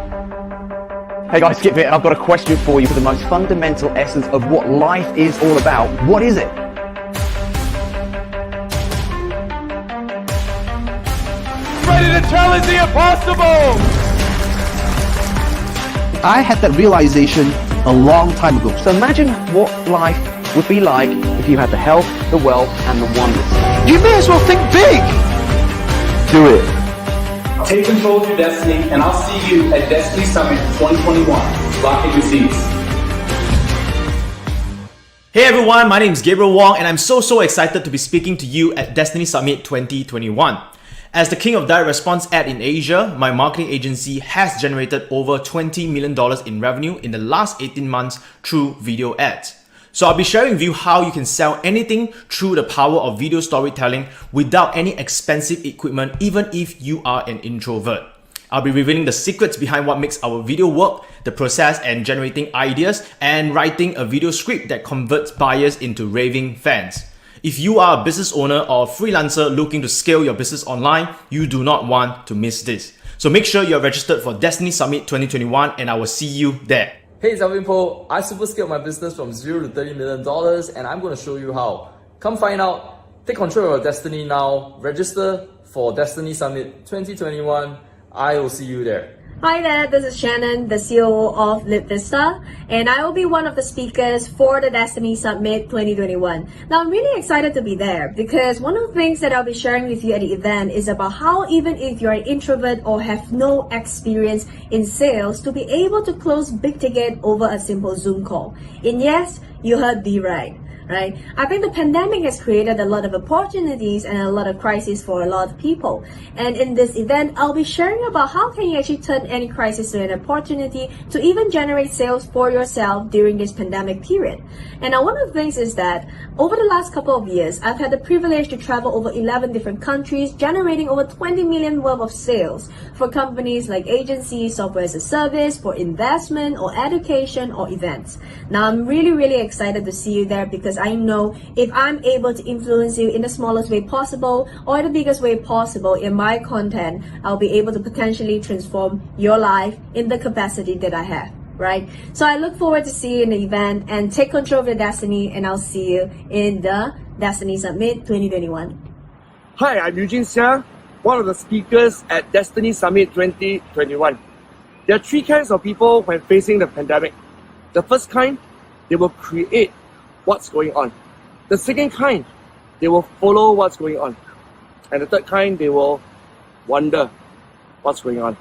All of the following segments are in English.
Hey guys, Skip here, and I've got a question for you for the most fundamental essence of what life is all about. What is it? Ready to challenge the impossible! I had that realization a long time ago. So imagine what life would be like if you had the health, the wealth, and the wonders. You may as well think big! Do it. Take control of your destiny, and I'll see you at Destiny Summit 2021. Lock in your seats. Hey everyone, my name is Gabriel Wong and I'm so excited to be speaking to you at Destiny Summit 2021. As the king of direct response ad in Asia, my marketing agency has generated over $20 million in revenue in the last 18 months through video ads. So I'll be sharing with you how you can sell anything through the power of video storytelling without any expensive equipment, even if you are an introvert. I'll be revealing the secrets behind what makes our video work, the process and generating ideas, and writing a video script that converts buyers into raving fans. If you are a business owner or a freelancer looking to scale your business online, you do not want to miss this. So make sure you're registered for Destiny Summit 2021 and I will see you there. Hey, it's Alvin Po. I super scaled my business from $0 to $30 million and I'm going to show you how. Come find out. Take control of your destiny now. Register for Destiny Summit 2021. I will see you there. Hi there, this is Shannon, the COO of LibVista, and I will be one of the speakers for the Destiny Summit 2021. Now, I'm really excited to be there because one of the things that I'll be sharing with you at the event is about how even if you're an introvert or have no experience in sales, to be able to close big ticket over a simple Zoom call. And yes, you heard me right. Right? I think the pandemic has created a lot of opportunities and a lot of crises for a lot of people. And in this event, I'll be sharing about how can you actually turn any crisis to an opportunity to even generate sales for yourself during this pandemic period. And now one of the things is that over the last couple of years, I've had the privilege to travel over 11 different countries, generating over 20 million worth of sales for companies like agencies, software as a service, for investment or education or events. Now I'm really excited to see you there because I know if I'm able to influence you in the smallest way possible or the biggest way possible in my content, I'll be able to potentially transform your life in the capacity that I have, right? So I look forward to see you in the event and take control of your destiny, and I'll see you in the Destiny Summit 2021. Hi, I'm Eugene Xia, one of the speakers at Destiny Summit 2021. There are three kinds of people when facing the pandemic. The first kind, they will create what's going on. The second kind, they will follow what's going on. And the third kind, they will wonder what's going on.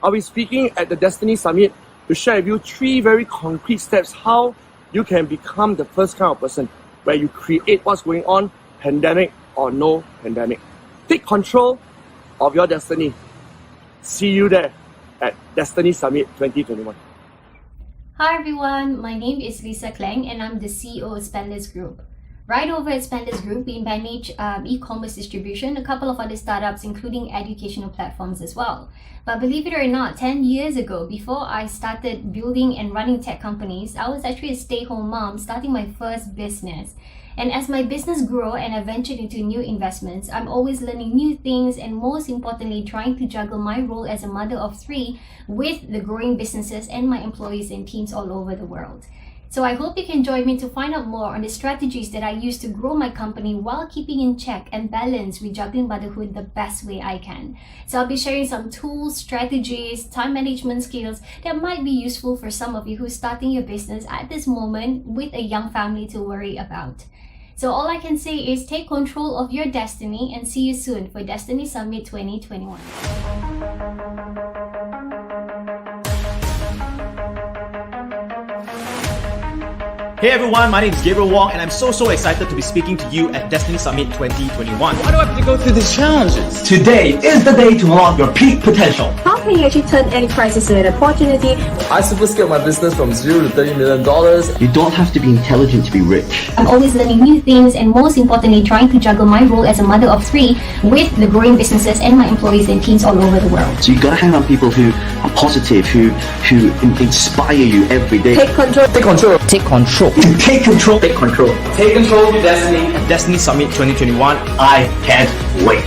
I'll be speaking at the Destiny Summit to share with you three very concrete steps how you can become the first kind of person where you create what's going on, pandemic or no pandemic. Take control of your destiny. See you there at Destiny Summit 2021. Hi everyone, my name is Lisa Kleng and I'm the CEO of Spendless Group. Right over at Spendless Group, we manage e-commerce distribution, a couple of other startups including educational platforms as well. But believe it or not, 10 years ago, before I started building and running tech companies, I was actually a stay-home mom starting my first business. And as my business grew and I ventured into new investments, I'm always learning new things and most importantly, trying to juggle my role as a mother of three with the growing businesses and my employees and teams all over the world. So I hope you can join me to find out more on the strategies that I use to grow my company while keeping in check and balance with juggling motherhood the best way I can. So I'll be sharing some tools, strategies, time management skills that might be useful for some of you who's starting your business at this moment with a young family to worry about. So all I can say is take control of your destiny and see you soon for Destiny Summit 2021. Hey everyone, my name is Gabriel Wong and I'm so excited to be speaking to you at Destiny Summit 2021. Why do I have to go through these challenges? Today is the day to unlock your peak potential. How can you actually turn any crisis into an opportunity? I super scaled my business from $0 to $30 million. You don't have to be intelligent to be rich. I'm always learning new things and most importantly, trying to juggle my role as a mother of three with the growing businesses and my employees and teams all over the world. So you gotta hang on people who are positive, who inspire you every day. Take control. Take control. Take control. Take control. Take control. Take control of your destiny. At Destiny Summit 2021, I can't wait.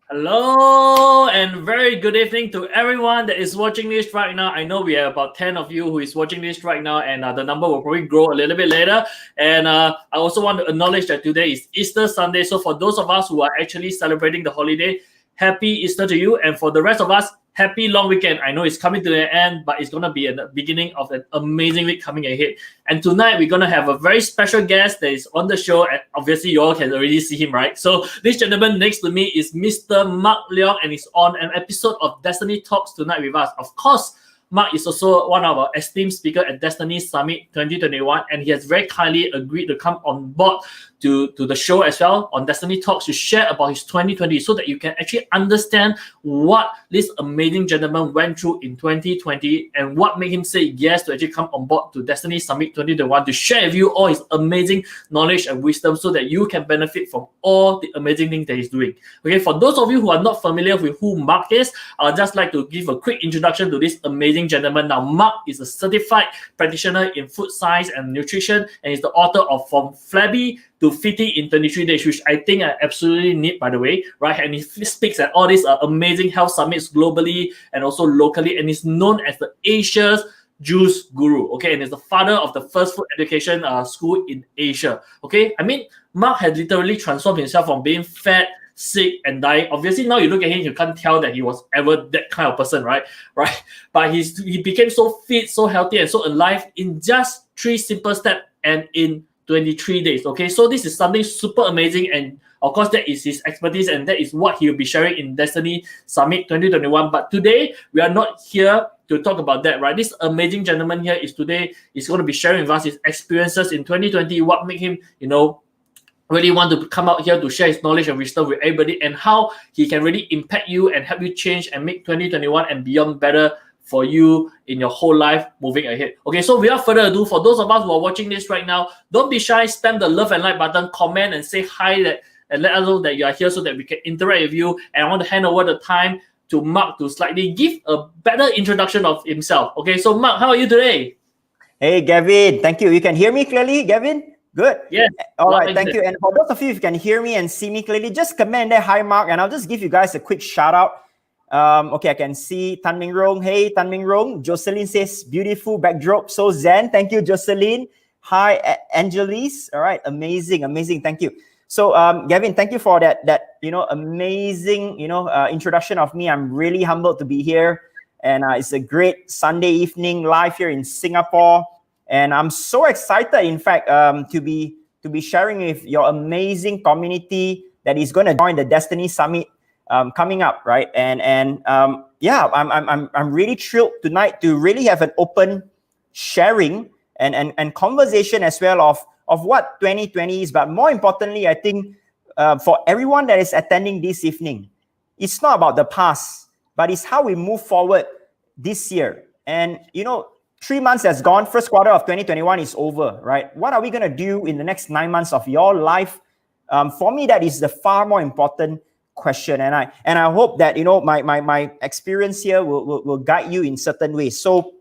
Hello and very good evening to everyone that is watching this right now. I know we have about 10 of you who is watching this right now, and the number will probably grow a little bit later. And I also want to acknowledge that today is Easter Sunday. So for those of us who are actually celebrating the holiday, happy Easter to you. And for the rest of us, happy long weekend. I know it's coming to the end, but it's going to be the beginning of an amazing week coming ahead. And tonight we're going to have a very special guest that is on the show, and obviously you all can already see him, right? So this gentleman next to me is Mr. Mark Leong, and he's on an episode of Destiny Talks tonight with us. Of course, Mark is also one of our esteemed speakers at Destiny Summit 2021, and he has very kindly agreed to come on board to the show as well on Destiny Talks to share about his 2020 so that you can actually understand what this amazing gentleman went through in 2020 and what made him say yes to actually come on board to Destiny Summit 2021 to share with you all his amazing knowledge and wisdom so that you can benefit from all the amazing things that he's doing. Okay, for those of you who are not familiar with who Mark is, I'd just like to give a quick introduction to this amazing gentleman. Now, Mark is a certified practitioner in food science and nutrition, and he's the author of From Flabby to Fitty in 23 Days, which I think I absolutely need, by the way, right? And he speaks at all these amazing health summits globally and also locally, and he's known as the Asia's juice guru, okay? And he's the father of the first food education school in Asia, okay? I mean, Mark had literally transformed himself from being fat, sick, and dying. Obviously, now you look at him, you can't tell that he was ever that kind of person, right? But he became so fit, so healthy, and so alive in just 3 simple steps and in 23 days. Okay, so this is something super amazing, and of course that is his expertise, and that is what he'll be sharing in Destiny Summit 2021. But today we are not here to talk about that, right? This amazing gentleman here is going to be sharing with us his experiences in 2020, what made him, really want to come out here to share his knowledge and wisdom with everybody, and how he can really impact you and help you change and make 2021 and beyond better for you in your whole life moving ahead. Okay, so without further ado, for those of us who are watching this right now, don't be shy, spam the love and like button, comment and say hi and let us know that you are here so that we can interact with you. And I want to hand over the time to Mark to slightly give a better introduction of himself. Okay, so Mark, how are you today? Hey, Gavin, thank you. You can hear me clearly, Gavin? Good. Yes. All right, thank you. And for those of you who can hear me and see me clearly, just comment there, hi Mark, and I'll just give you guys a quick shout out. Okay, I can see Tan Ming Rong. Hey, Tan Ming Rong. Jocelyn says, beautiful backdrop. So zen. Thank you, Jocelyn. Hi, Angelis. All right, amazing. Thank you. So, Gavin, thank you for that amazing, introduction of me. I'm really humbled to be here. And it's a great Sunday evening live here in Singapore. And I'm so excited, in fact, to be sharing with your amazing community that is going to join the Destiny Summit coming up, right? And yeah, I'm really thrilled tonight to really have an open sharing and conversation as well of what 2020 is. But more importantly, I think for everyone that is attending this evening, it's not about the past, but it's how we move forward this year. And 3 months has gone. First quarter of 2021 is over, right? What are we going to do in the next 9 months of your life? For me, that is the far more important question, and I hope that my experience here will guide you in certain ways. So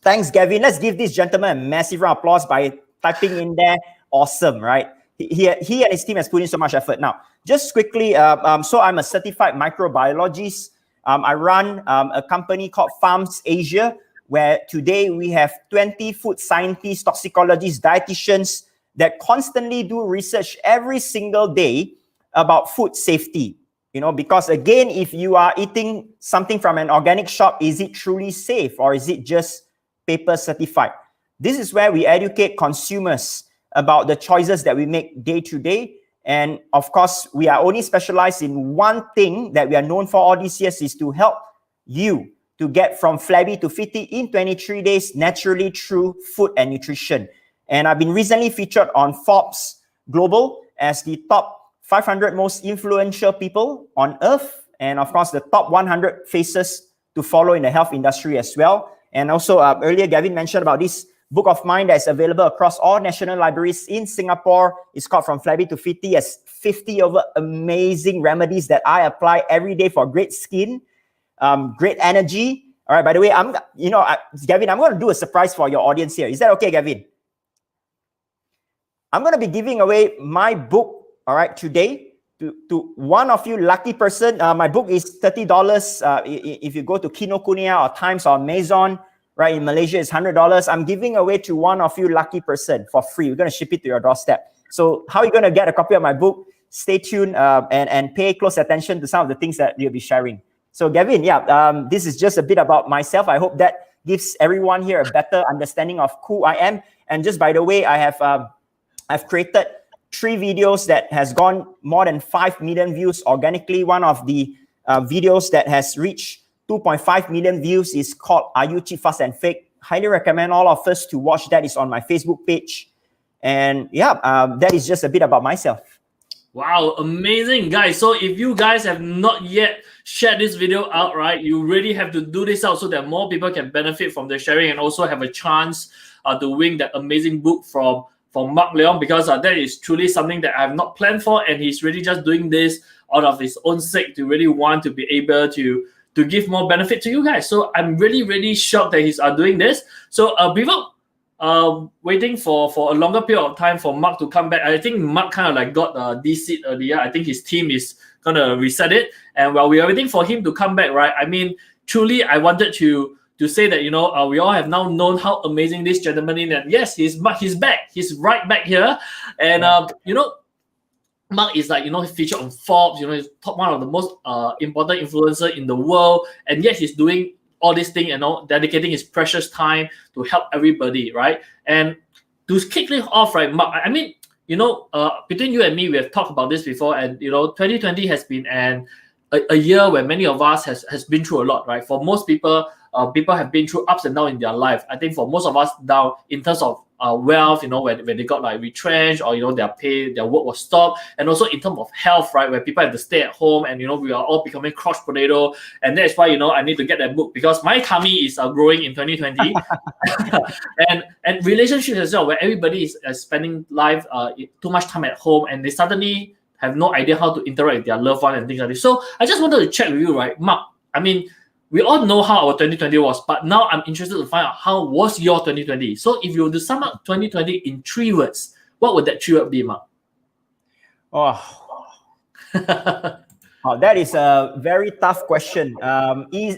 thanks, Gavin. Let's give this gentleman a massive round of applause by typing in there awesome, right? He and his team has put in so much effort. Now, just quickly, so I'm a certified microbiologist. I run a company called Farms Asia, where today we have 20 food scientists, toxicologists, dietitians that constantly do research every single day about food safety. Because again, if you are eating something from an organic shop, is it truly safe or is it just paper certified? This is where we educate consumers about the choices that we make day to day. And of course, we are only specialized in one thing that we are known for all these years, is to help you to get from flabby to fitty in 23 days naturally through food and nutrition. And I've been recently featured on Forbes Global as the top 500 most influential people on earth, and of course the top 100 faces to follow in the health industry as well. And also earlier Gavin mentioned about this book of mine that is available across all national libraries in Singapore. It's called From Flabby to Fitty, as 50 over amazing remedies that I apply every day for great skin, great energy. All right, by the way, Gavin, I'm going to do a surprise for your audience here. Is that okay, Gavin? I'm going to be giving away my book, all right, today to one of you lucky person, my book is $30. If you go to Kinokuniya or Times or Amazon, right, in Malaysia, it's $100. I'm giving away to one of you lucky person for free. We're going to ship it to your doorstep. So how are you going to get a copy of my book? Stay tuned and pay close attention to some of the things that you'll be sharing. So Gavin, this is just a bit about myself. I hope that gives everyone here a better understanding of who I am. And just by the way, I've created 3 videos that has gone more than 5 million views organically. One of the videos that has reached 2.5 million views is called Are You Cheap, Fast and Fake? Highly recommend all of us to watch that. It's on my Facebook page. And that is just a bit about myself. Wow, amazing, guys. So if you guys have not yet shared this video out, right, you really have to do this out so that more people can benefit from the sharing and also have a chance to win that amazing book from Mark Leong, because that is truly something that I have not planned for, and he's really just doing this out of his own sake to really want to be able to give more benefit to you guys. So I'm really, really shocked that he's doing this. So before waiting for a longer period of time for Mark to come back, I think Mark kind of like got this seat earlier. I think his team is gonna reset it, and while we are waiting for him to come back, right, I mean, truly I wanted to say that, you know, we all have now known how amazing this gentleman is, and yes, he's back, he's right back here. And you know, Mark is like, you know, he's featured on Forbes, you know, he's one of the most important influencer in the world, and yet he's doing all this thing, you know, dedicating his precious time to help everybody, right? And to kick it off, right, Mark, I mean, you know, between you and me, we have talked about this before, and you know, 2020 has been a year where many of us has been through a lot, right? For most people, people have been through ups and downs in their life. I think for most of us now, in terms of wealth, you know, when they got like retrenched, or you know, their pay, their work was stopped, and also in terms of health, right, where people have to stay at home, and you know, we are all becoming crushed potato, and that's why, you know, I need to get that book, because my tummy is growing in 2020, and relationships as well, where everybody is spending life too much time at home, and they suddenly have no idea how to interact with their loved one and things like this. So I just wanted to check with you, right, Mark? I mean, we all know how our 2020 was, but now I'm interested to find out how was your 2020. So if you were to sum up 2020 in 3 words, what would that 3 words be, Mark? Oh, that is a very tough question.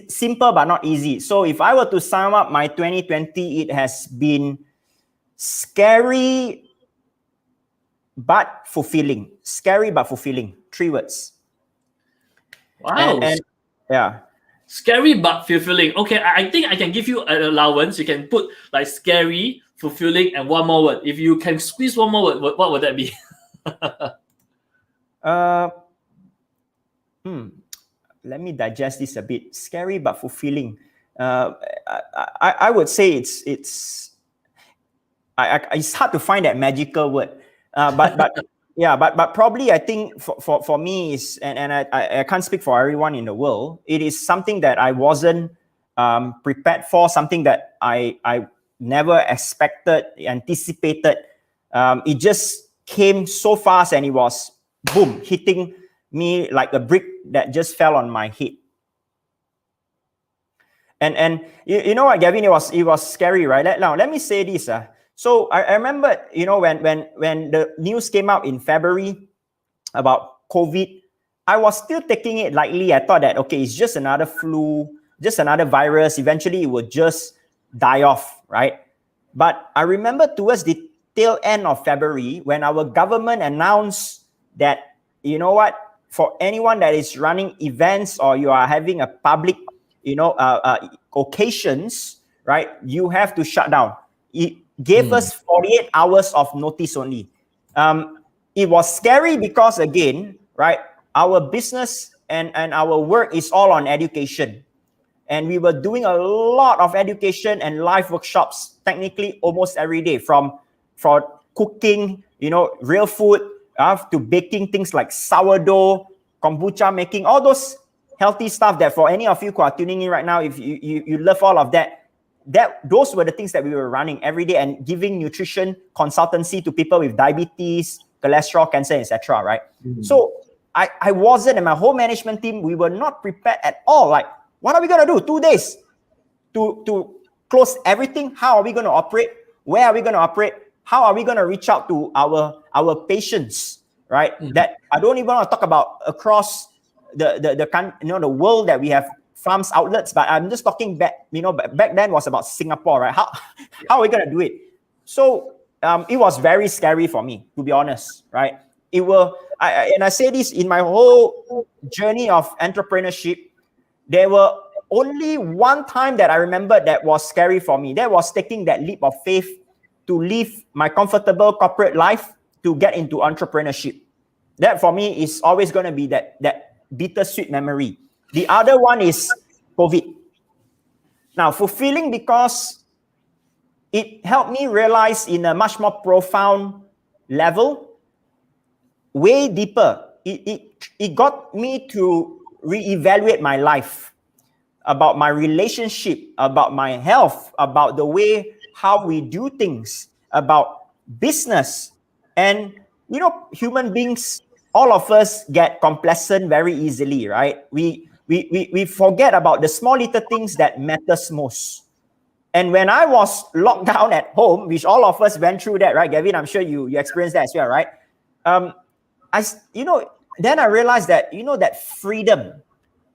Simple but not easy. So if I were to sum up my 2020, it has been scary but fulfilling. Scary but fulfilling. 3 words. Wow. And yeah. Scary but fulfilling. Okay, I think I can give you an allowance. You can put like scary, fulfilling, and one more word. If you can squeeze one more word, what would that be? Let me digest this a bit. Scary but fulfilling. I would say it's hard to find that magical word. But yeah, but probably I think for me is, and I can't speak for everyone in the world, it is something that I wasn't prepared for, something that I never expected, anticipated. It just came so fast, and it was boom, hitting me like a brick that just fell on my head. And you know what, Gavin, it was scary, right? Now let me say this. So I remember, you know, when the news came out in February about COVID, I was still taking it lightly. I thought that, okay, it's just another flu, just another virus. Eventually, it would just die off, right? But I remember towards the tail end of February, when our government announced that, you know what, for anyone that is running events or you are having a public, you know, occasions, right, you have to shut down. It gave us 48 hours of notice only. It was scary because, again, right, our business and our work is all on education. And we were doing a lot of education and live workshops, technically almost every day, from cooking, you know, real food, to baking things like sourdough, kombucha making, all those healthy stuff that for any of you who are tuning in right now, if you love all of that, those were the things that we were running every day and giving nutrition consultancy to people with diabetes, cholesterol, cancer, etc. Right? So I wasn't, and my whole management team, we were not prepared at all. Like, what are we gonna do? 2 days to close everything? How are we gonna operate? Where are we gonna operate? How are we gonna reach out to our patients? right? That I don't even want to talk about across the world that we have farms outlets, but I'm just talking back, back then was about Singapore, right? How are we going to do it? So it was very scary for me, to be honest, right? And I say this in my whole journey of entrepreneurship, there were only one time that I remember that was scary for me. That was taking that leap of faith to leave my comfortable corporate life to get into entrepreneurship. That for me is always going to be that bittersweet memory. The other one is COVID. Now, fulfilling because it helped me realize in a much more profound level, way deeper. It got me to reevaluate my life, about my relationship, about my health, about the way how we do things, about business. And, human beings, all of us get complacent very easily, right? We forget about the small little things that matters most. And when I was locked down at home, which all of us went through that, right, Gavin? I'm sure you experienced that as well, right? Then I realized that, that freedom,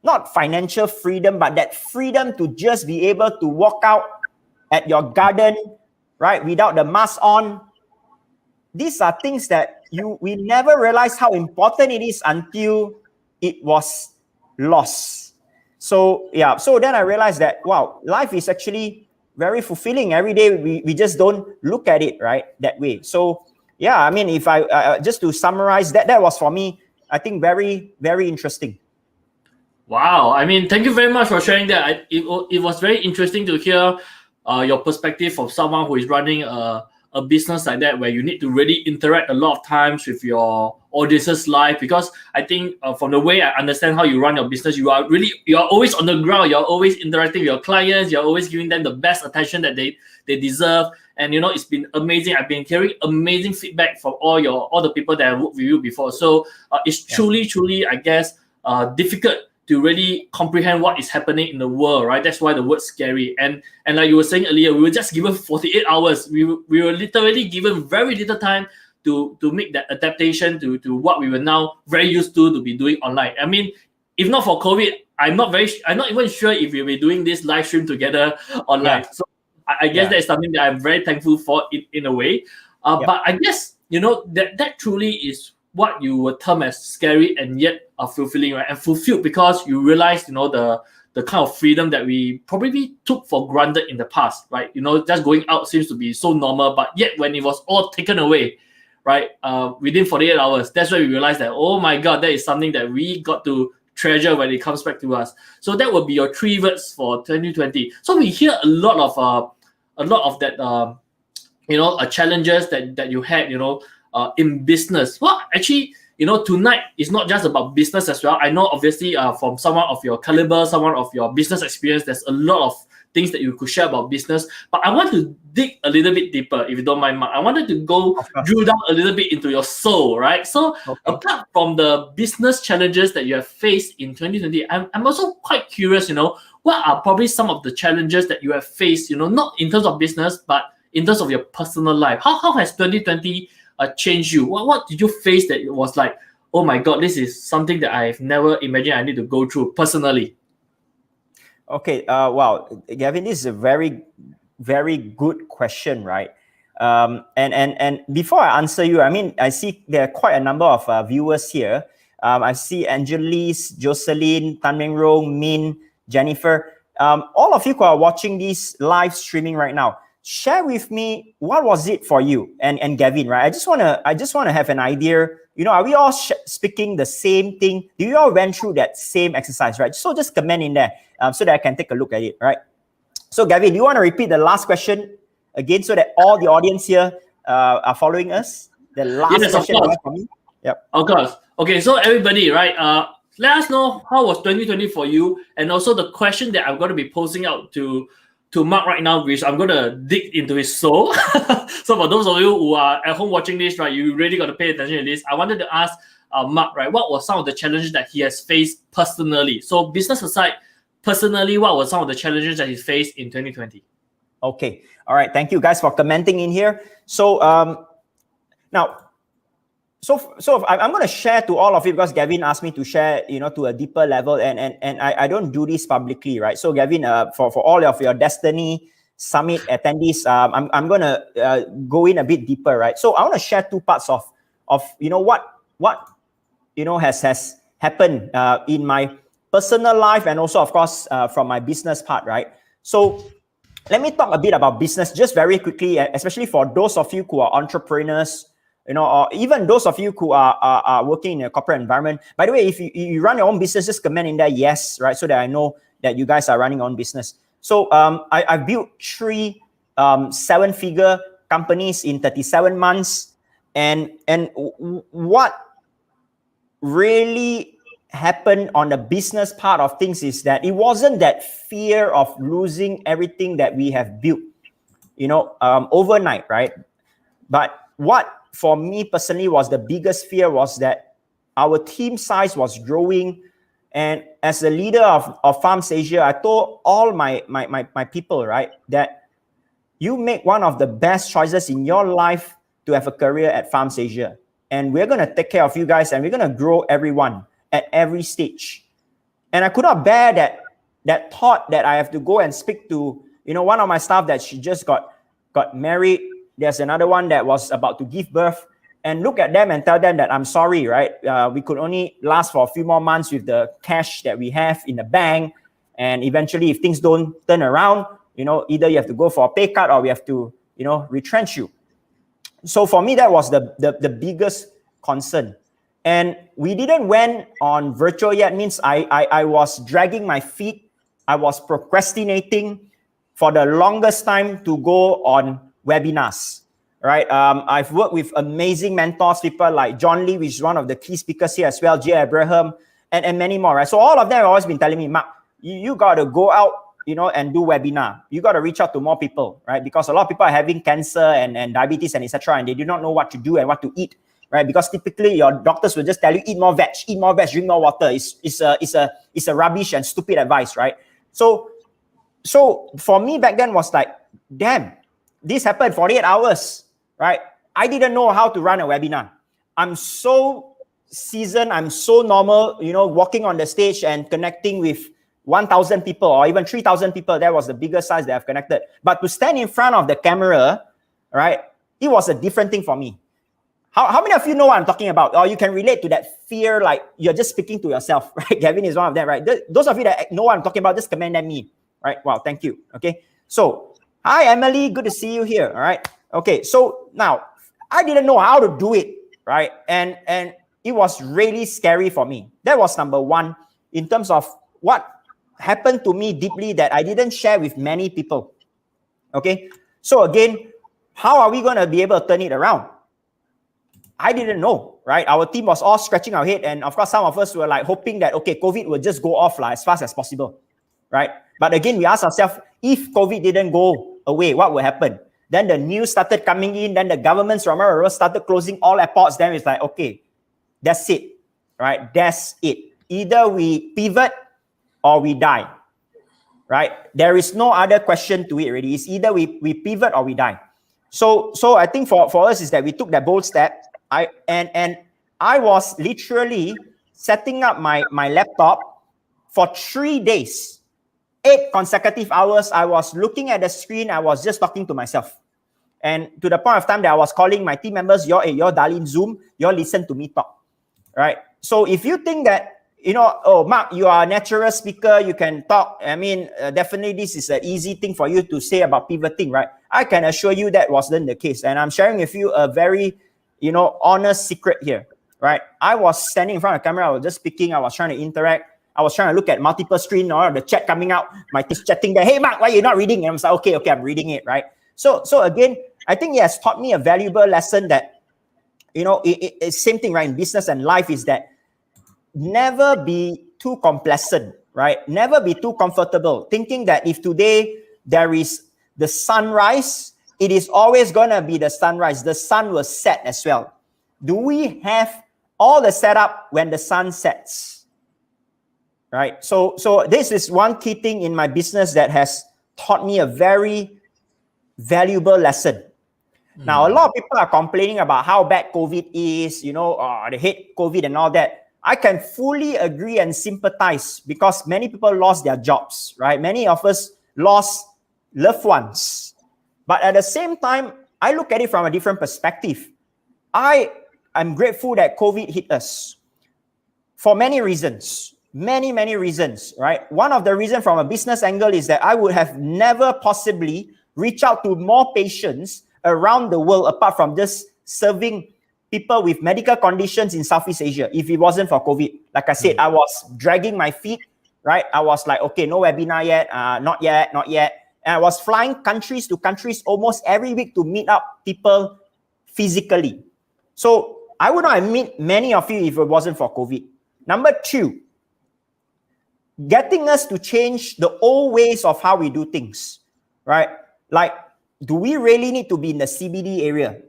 not financial freedom, but that freedom to just be able to walk out at your garden, right, without the mask on. These are things that we never realize how important it is until it was lost. So then I realized that, wow, life is actually very fulfilling. Every day we just don't look at it, right, that way. So yeah, I mean, if I just to summarize, that was for me, I think, very, very interesting. Wow. I mean, thank you very much for sharing that. It was very interesting to hear your perspective from someone who is running a business like that, where you need to really interact a lot of times with your audience's life. Because I think from the way I understand how you run your business, you are always on the ground. You're always interacting with your clients. You're always giving them the best attention that they deserve. And it's been amazing. I've been hearing amazing feedback from all the people that have worked with you before. So it's truly, I guess, difficult to really comprehend what is happening in the world, right? That's why the word's scary. And like you were saying earlier, we were just given 48 hours. We were literally given very little time to make that adaptation to what we were now very used to be doing online. I mean, if not for COVID, I'm not even sure if we'll be doing this live stream together online. Yeah. So I guess that is something that I'm very thankful for in a way. But I guess, that truly is what you would term as scary and yet fulfilling, right? And fulfilled because you realize, the kind of freedom that we probably took for granted in the past, right? Just going out seems to be so normal, but yet when it was all taken away, right, within 48 hours, that's where we realized that, oh my God, that is something that we got to treasure when it comes back to us. So that would be your 3 words for 2020. So we hear a lot of that, challenges that you had, in business. Well, actually, tonight is not just about business as well. I know, obviously, from someone of your caliber, someone of your business experience, there's a lot of things that you could share about business. But I want to dig a little bit deeper, if you don't mind, Mark. I wanted to go drill down a little bit into your soul, right? So apart from the business challenges that you have faced in 2020, I'm also quite curious, what are probably some of the challenges that you have faced, not in terms of business, but in terms of your personal life? How has 2020 changed you? What did you face that it was like, oh my God, this is something that I've never imagined I need to go through personally? Okay, wow, Gavin, this is a very, very good question, right? And before I answer you, I mean, I see there are quite a number of viewers here. I see Angelise, Jocelyn, Tan Meng Rong, Min, Jennifer. All of you who are watching this live streaming right now, share with me, what was it for you and Gavin, right? I just want to have an idea. Are we all speaking the same thing? Do you all went through that same exercise, right? So just comment in there so that I can take a look at it, right? So Gavin, do you want to repeat the last question again so that all the audience here are following us? The last question for me. Yep. Of course. Okay, so everybody, right? Let us know how was 2020 for you, and also the question that I'm going to be posting out to Mark right now, which I'm going to dig into his soul. So for those of you who are at home watching this, right, you really got to pay attention to this. I wanted to ask Mark, right, what were some of the challenges that he has faced personally? So business aside, personally, what were some of the challenges that he faced in 2020? Okay. All right. Thank you guys for commenting in here. So I'm going to share to all of you because Gavin asked me to share, to a deeper level, and I don't do this publicly, right? So Gavin, for all of your Destiny Summit attendees, I'm going to go in a bit deeper, right? So I want to share two parts of what has happened in my personal life, and also, of course, from my business part, right? So let me talk a bit about business just very quickly, especially for those of you who are entrepreneurs, or even those of you who are working in a corporate environment. By the way, if you run your own business, just comment in there yes, right? So that I know that you guys are running your own business. So I built 3 7-figure companies in 37 months. And what really happened on the business part of things is that it wasn't that fear of losing everything that we have built, overnight, right? But what for me personally was the biggest fear was that our team size was growing. And as a leader of Farms Asia, I told all my people, right, that you make one of the best choices in your life to have a career at Farms Asia. And we're going to take care of you guys, and we're going to grow everyone at every stage. And I could not bear that thought that I have to go and speak to, one of my staff that she just got married. There's another one that was about to give birth, and look at them and tell them that I'm sorry, right? We could only last for a few more months with the cash that we have in the bank. And eventually, if things don't turn around, either you have to go for a pay cut or we have to, retrench you. So for me, that was the biggest concern. And we didn't went on virtual yet. Means I was dragging my feet. I was procrastinating for the longest time to go on webinars, right? I've worked with amazing mentors, people like John Lee, which is one of the key speakers here as well, Jay Abraham, and many more, right? So all of them have always been telling me, Mark, you got to go out, and do webinar. You got to reach out to more people, right? Because a lot of people are having cancer and diabetes and etc., and they do not know what to do and what to eat, right? Because typically your doctors will just tell you eat more veg, drink more water. It's a rubbish and stupid advice, right? So for me back then was like, damn, this happened 48 hours, right? I didn't know how to run a webinar. I'm so seasoned, I'm so normal, walking on the stage and connecting with 1,000 people or even 3,000 people. That was the biggest size that I've connected. But to stand in front of the camera, right, it was a different thing for me. How many of you know what I'm talking about? Or you can relate to that fear, like you're just speaking to yourself, right? Gavin is one of them, right? Those of you that know what I'm talking about, just comment at me, right? Wow, thank you. Okay, so hi, Emily. Good to see you here. All right. Okay. So now I didn't know how to do it, right? And it was really scary for me. That was number one in terms of what happened to me deeply that I didn't share with many people. Okay. So again, how are we going to be able to turn it around? I didn't know, right? Our team was all scratching our head. And of course, some of us were like hoping that, okay, COVID will just go off as fast as possible, right? But again, we asked ourselves, if COVID didn't go away, what will happen? Then the news started coming in. Then the governments from around started closing all airports. Then it's like, okay, that's it, right? That's it. Either we pivot or we die, right? There is no other question to it already. It's either we pivot or we die. So I think for us is that we took that bold step. I was literally setting up my laptop for 3 days. 8 consecutive hours, I was looking at the screen. I was just talking to myself. And to the point of time that I was calling my team members, you're dial in Zoom, you listen to me talk, right? So if you think that, oh, Mark, you are a natural speaker, you can talk. I mean, definitely this is an easy thing for you to say about pivoting, right? I can assure you that wasn't the case. And I'm sharing with you a very, honest secret here, right? I was standing in front of the camera, I was just speaking, I was trying to interact. I was trying to look at multiple screens or the chat coming out. My team's chatting there. Hey, Mark, why are you not reading? And I was like, okay, I'm reading it, right? So again, I think it has taught me a valuable lesson that, it's same thing, right? In business and life is that never be too complacent, right? Never be too comfortable. Thinking that if today there is the sunrise, it is always going to be the sunrise. The sun will set as well. Do we have all the setup when the sun sets? Right. So this is one key thing in my business that has taught me a very valuable lesson. Now, a lot of people are complaining about how bad COVID is, they hate COVID and all that. I can fully agree and sympathize because many people lost their jobs, right? Many of us lost loved ones. But at the same time, I look at it from a different perspective. I'm grateful that COVID hit us for many reasons. Many reasons, right? One of the reasons from a business angle is that I would have never possibly reached out to more patients around the world apart from just serving people with medical conditions in Southeast Asia if it wasn't for COVID. Like I said, I was dragging my feet, right? I was like, okay, no webinar yet, not yet. And I was flying countries to countries almost every week to meet up people physically. So I would not meet many of you if it wasn't for COVID. Number two, getting us to change the old ways of how we do things, right? Like, do we really need to be in the CBD area?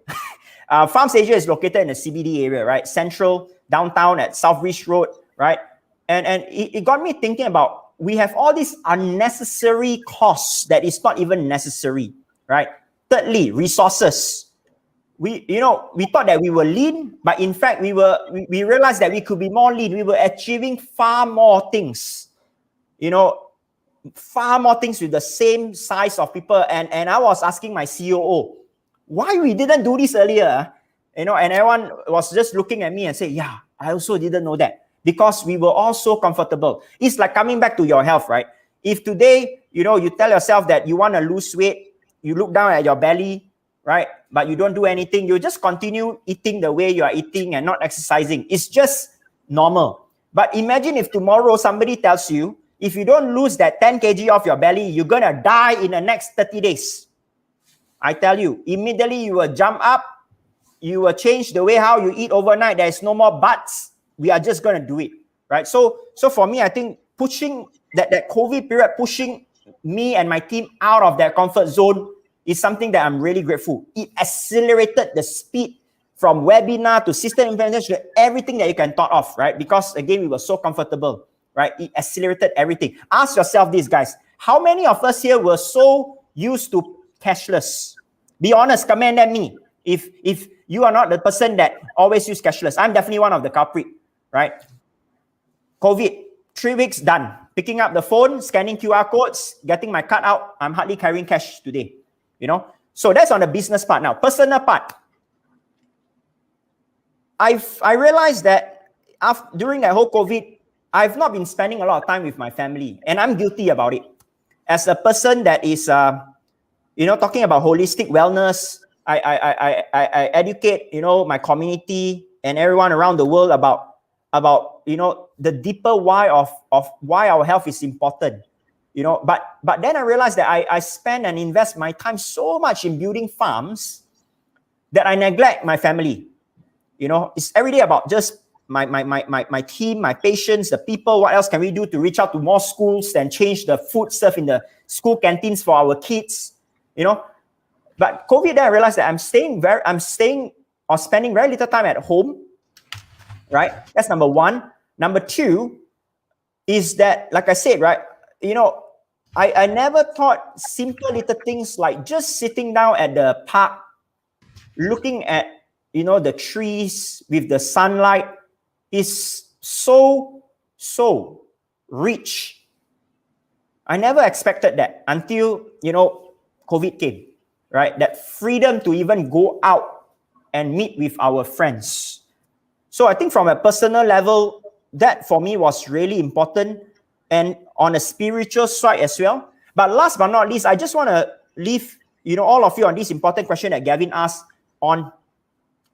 Farms Asia is located in the CBD area, right? Central, downtown at South Ridge Road, right? And it got me thinking about, we have all these unnecessary costs that is not even necessary, right? Thirdly, resources. We thought that we were lean, but in fact, we realized that we could be more lean. We were achieving far more things, far more things with the same size of people. And I was asking my COO, why we didn't do this earlier? And everyone was just looking at me and say, yeah, I also didn't know that. Because we were all so comfortable. It's like coming back to your health, right? If today, you tell yourself that you want to lose weight, you look down at your belly, right? But you don't do anything, you just continue eating the way you are eating and not exercising. It's just normal. But imagine if tomorrow somebody tells you, if you don't lose that 10 kg off your belly, you're going to die in the next 30 days. I tell you, immediately you will jump up, you will change the way how you eat overnight. There is no more buts. We are just going to do it, right? So for me, I think pushing that COVID period, pushing me and my team out of that comfort zone is something that I'm really grateful. It accelerated the speed from webinar to system implementation to everything that you can thought of, right? Because again, we were so comfortable, right? It accelerated everything. Ask yourself this, guys. How many of us here were so used to cashless? Be honest, comment at me. If you are not the person that always use cashless, I'm definitely one of the culprit, right? COVID, 3 weeks done. Picking up the phone, scanning QR codes, getting my card out. I'm hardly carrying cash today, So that's on the business part. Now, personal part. I realized that during that whole COVID, I've not been spending a lot of time with my family, and I'm guilty about it. As a person that is, talking about holistic wellness, I educate, my community and everyone around the world about the deeper why of why our health is important, But then I realized that I spend and invest my time so much in building farms that I neglect my family. It's every day about just my team, my patients, the people. What else can we do to reach out to more schools and change the food stuff in the school canteens for our kids? But COVID, then I realized that I'm spending very little time at home, right? That's number one. Number two is that, like I said, right, I never thought simple little things like just sitting down at the park, looking at, the trees with the sunlight is so rich. I never expected that until, COVID came, right? That freedom to even go out and meet with our friends. So I think from a personal level, that for me was really important, and on a spiritual side as well. But last but not least, I just want to leave, all of you on this important question that Gavin asked on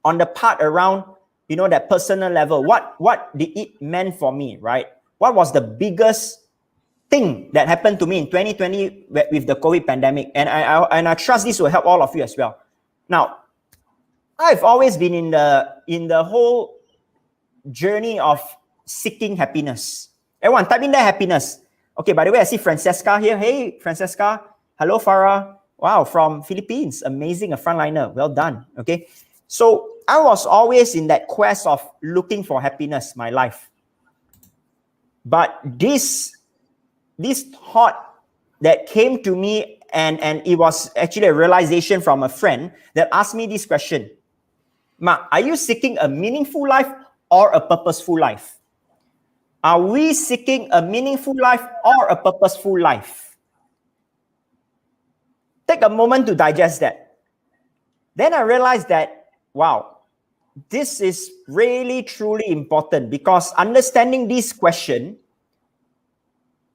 the part around, that personal level. What did it mean for me, right? What was the biggest thing that happened to me in 2020 with the COVID pandemic? And I trust this will help all of you as well. Now, I've always been in the whole journey of seeking happiness. Everyone, type in that happiness. Okay, by the way, I see Francesca here. Hey, Francesca. Hello, Farah. Wow, from Philippines. Amazing, a frontliner. Well done. Okay. So I was always in that quest of looking for happiness, my life. But this thought that came to me and it was actually a realization from a friend that asked me this question. Mark, are you seeking a meaningful life or a purposeful life? Are we seeking a meaningful life or a purposeful life? Take a moment to digest that. Then I realized that, wow, this is really, truly important, because understanding this question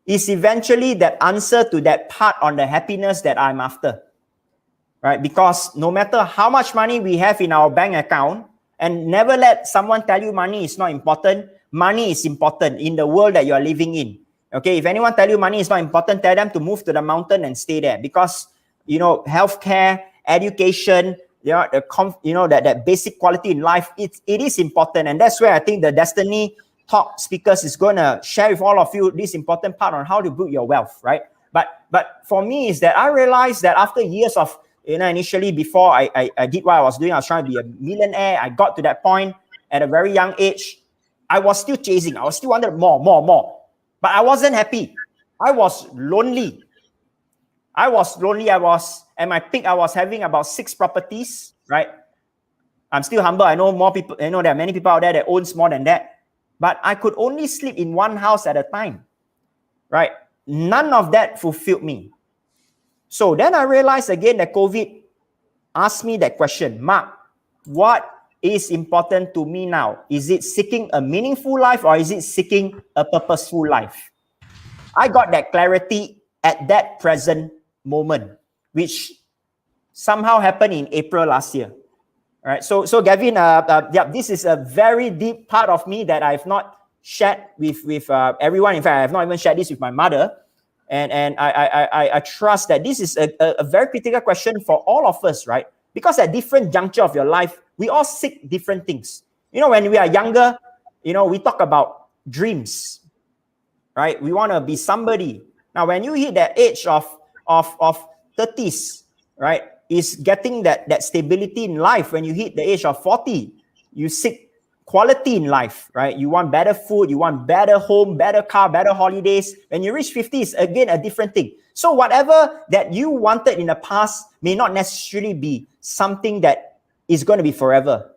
is eventually that answer to that part on the happiness that I'm after. Right? Because no matter how much money we have in our bank account, and never let someone tell you money is not important. Money is important in the world that you are living in. Okay, if anyone tell you money is not important, tell them to move to the mountain and stay there, because healthcare, education, that basic quality in life, it is important. And that's where I think the Destiny Talk speakers is going to share with all of you this important part on how to build your wealth, right? But for me is that I realized that after years of, initially before I did what I was doing, I was trying to be a millionaire. I got to that point at a very young age. I was still chasing. I was still wanted more. But I wasn't happy. I was lonely. At my peak, I was having about 6 properties, right? I'm still humble. I know more people, there are many people out there that owns more than that. But I could only sleep in one house at a time, right? None of that fulfilled me. So then I realized again that COVID asked me that question, Mark, what is important to me now? Is it seeking a meaningful life or is it seeking a purposeful life? I got that clarity at that present moment, which somehow happened in April last year. All right. So Gavin, this is a very deep part of me that I've not shared with everyone. In fact, I have not even shared this with my mother. And I trust that this is a very critical question for all of us, right? Because at different juncture of your life, we all seek different things. When we are younger, we talk about dreams, right? We want to be somebody. Now, when you hit that age of 30s, right, is getting that stability in life. When you hit the age of 40, you seek quality in life, right? You want better food, you want better home, better car, better holidays. When you reach 50, it's again a different thing. So whatever that you wanted in the past may not necessarily be something that is going to be forever.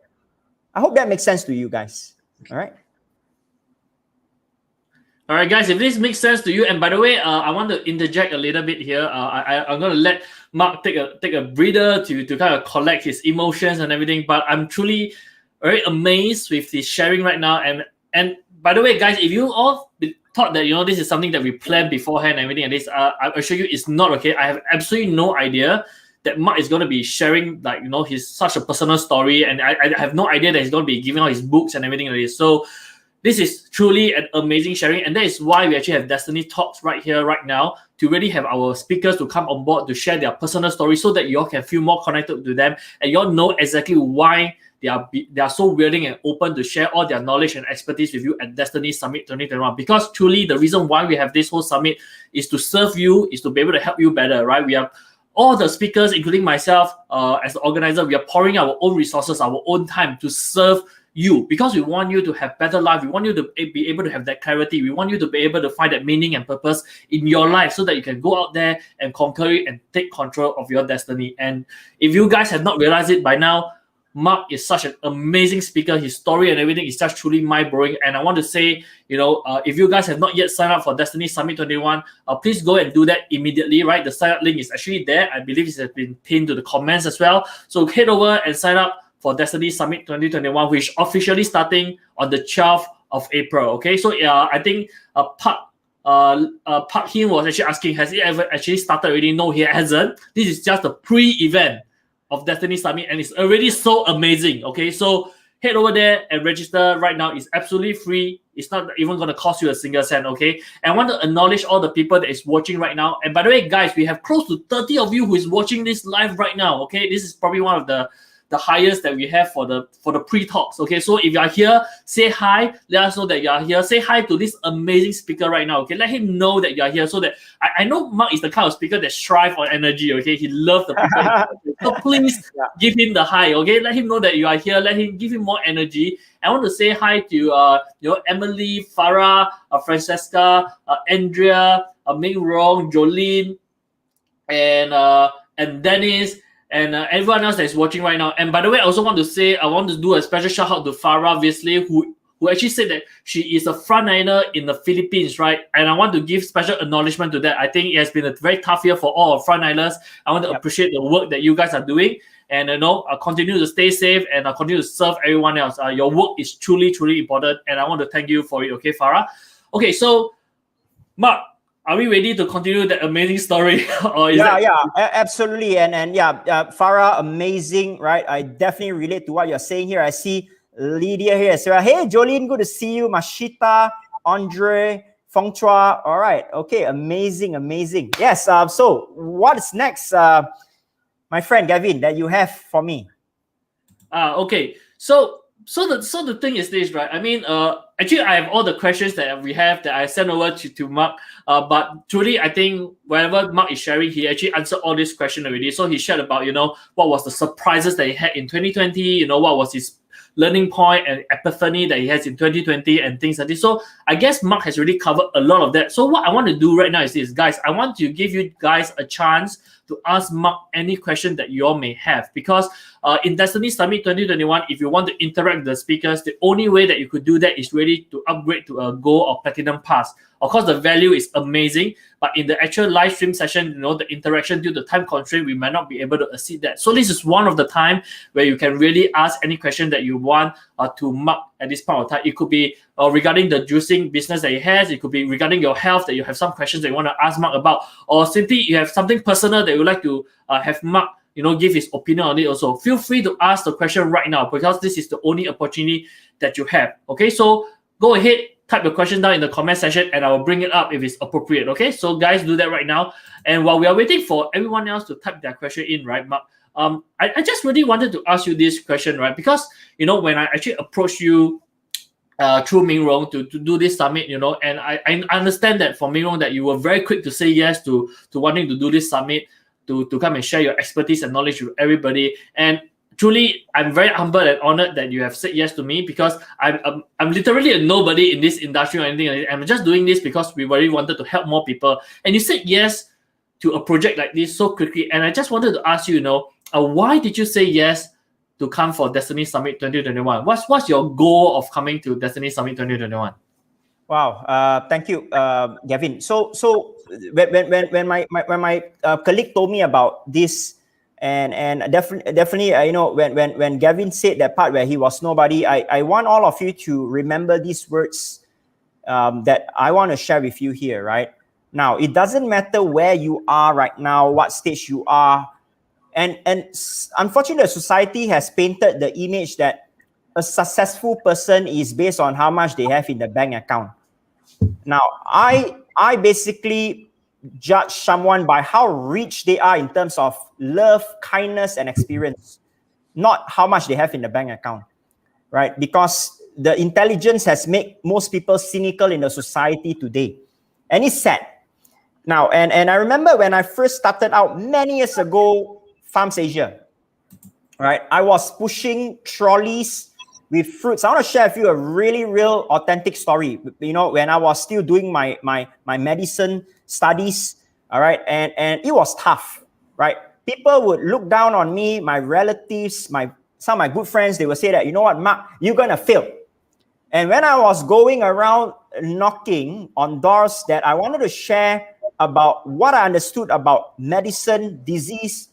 I hope that makes sense to you guys. All right. All right, guys, if this makes sense to you, and by the way, I want to interject a little bit here. I'm going to let Mark take a breather to kind of collect his emotions and everything, but I'm truly very amazed with his sharing right now. And by the way, guys, if you all thought that, this is something that we planned beforehand and everything, and this, I assure you it's not, okay? I have absolutely no idea that Mark is going to be sharing, his such a personal story, and I have no idea that he's going to be giving out his books and everything like this. So this is truly an amazing sharing, and that is why we actually have Destiny Talks right here, right now, to really have our speakers to come on board to share their personal story so that you all can feel more connected to them, and you all know exactly why they are so willing and open to share all their knowledge and expertise with you at Destiny Summit 2021. Because truly, the reason why we have this whole summit is to serve you, is to be able to help you better, right? We have all the speakers, including myself, as the organizer, we are pouring our own resources, our own time to serve you, because we want you to have better life. We want you to be able to have that clarity. We want you to be able to find that meaning and purpose in your life so that you can go out there and conquer it and take control of your destiny. And if you guys have not realized it by now, Mark is such an amazing speaker. His story and everything is just truly mind-blowing. And I want to say, if you guys have not yet signed up for Destiny Summit 21, please go and do that immediately, right? The sign-up link is actually there. I believe it has been pinned to the comments as well. So head over and sign up for Destiny Summit 2021, which is officially starting on the 12th of April. Okay, so I think Park Hin was actually asking, has it ever actually started already? No, he hasn't. This is just a pre-event of Destiny Summit, and it's already so amazing. Okay, so head over there and register right now. It's absolutely free. It's not even going to cost you a single cent. Okay, and I want to acknowledge all the people that is watching right now. And by the way, guys, we have close to 30 of you who is watching this live right now. Okay, this is probably one of the highest that we have for the pre-talks. Okay, so if you are here, say hi, let us know that you are here. Say hi to this amazing speaker right now. Okay, let him know that you are here, so that I know Mark is the kind of speaker that strives on energy. Okay, he loves the people. So please give him the hi. Okay, let him know that you are here. Let him give him more energy. I want to say hi to Emily, Farah, Francesca, Andrea, Ming Rong, Jolene, and Dennis, and everyone else that is watching right now. And by the way, I also want to say I want to do a special shout out to Farah Visley, who actually said that she is a frontliner in the Philippines, right? And I want to give special acknowledgement to that. I think it has been a very tough year for all our frontliners. I want to appreciate the work that you guys are doing, and continue to stay safe and continue to serve everyone else. Your work is truly, truly important, and I want to thank you for it. Okay, Farah. Okay, so Mark, are we ready to continue that amazing story? Absolutely. And Farah, amazing, right? I definitely relate to what you're saying here. I see Lydia here as well. Hey, Jolene, good to see you. Mashita, Andre, Feng Chua. All right. Okay. Amazing. Yes. So what's next, my friend Gavin, that you have for me? Okay. So the thing is this, right? I mean, actually, I have all the questions that we have that I sent over to Mark. But truly, I think wherever Mark is sharing, he actually answered all these questions already. So he shared about, what was the surprises that he had in 2020, what was his learning point and epiphany that he has in 2020 and things like this. So I guess Mark has already covered a lot of that. So what I want to do right now is this, guys. I want to give you guys a chance to ask Mark any question that you all may have, because in Destiny Summit 2021, if you want to interact with the speakers, the only way that you could do that is really to upgrade to a gold or platinum pass. Of course, the value is amazing, but in the actual live stream session, the interaction due to time constraint, we might not be able to exceed that. So this is one of the time where you can really ask any question that you want to Mark at this point of time. It could be regarding the juicing business that he has. It could be regarding your health, that you have some questions that you want to ask Mark about, or simply you have something personal that you would like to have Mark give his opinion on it also. Feel free to ask the question right now, because this is the only opportunity that you have. Okay, so go ahead, type the question down in the comment section and I will bring it up if it's appropriate. Okay, so guys, do that right now. And while we are waiting for everyone else to type their question in, right, Mark, I just really wanted to ask you this question, right? Because, when I actually approached you through Ming Rong to do this summit, and I understand that for Ming Rong that you were very quick to say yes to wanting to do this summit, to come and share your expertise and knowledge with everybody. And truly, I'm very humbled and honored that you have said yes to me, because I'm literally a nobody in this industry or anything. I'm just doing this because we really wanted to help more people. And you said yes to a project like this so quickly. And I just wanted to ask you, why did you say yes to come for Destiny Summit 2021? What's your goal of coming to Destiny Summit 2021? Wow, thank you, Gavin. So when my colleague told me about this, and definitely, when Gavin said that part where he was nobody, I want all of you to remember these words that I want to share with you here, right? Now, it doesn't matter where you are right now, what stage you are, and unfortunately, society has painted the image that a successful person is based on how much they have in the bank account. Now, I basically judge someone by how rich they are in terms of love, kindness, and experience, not how much they have in the bank account, right? Because the intelligence has made most people cynical in the society today. And it's sad. Now, and I remember when I first started out many years ago, Farms Asia, right? I was pushing trolleys with fruits. I want to share with you a really real authentic story. When I was still doing my medicine studies, all right, and it was tough, right? People would look down on me, my relatives, some of my good friends, they would say that, what, Mark, you're gonna fail. And when I was going around knocking on doors that I wanted to share about what I understood about medicine, disease,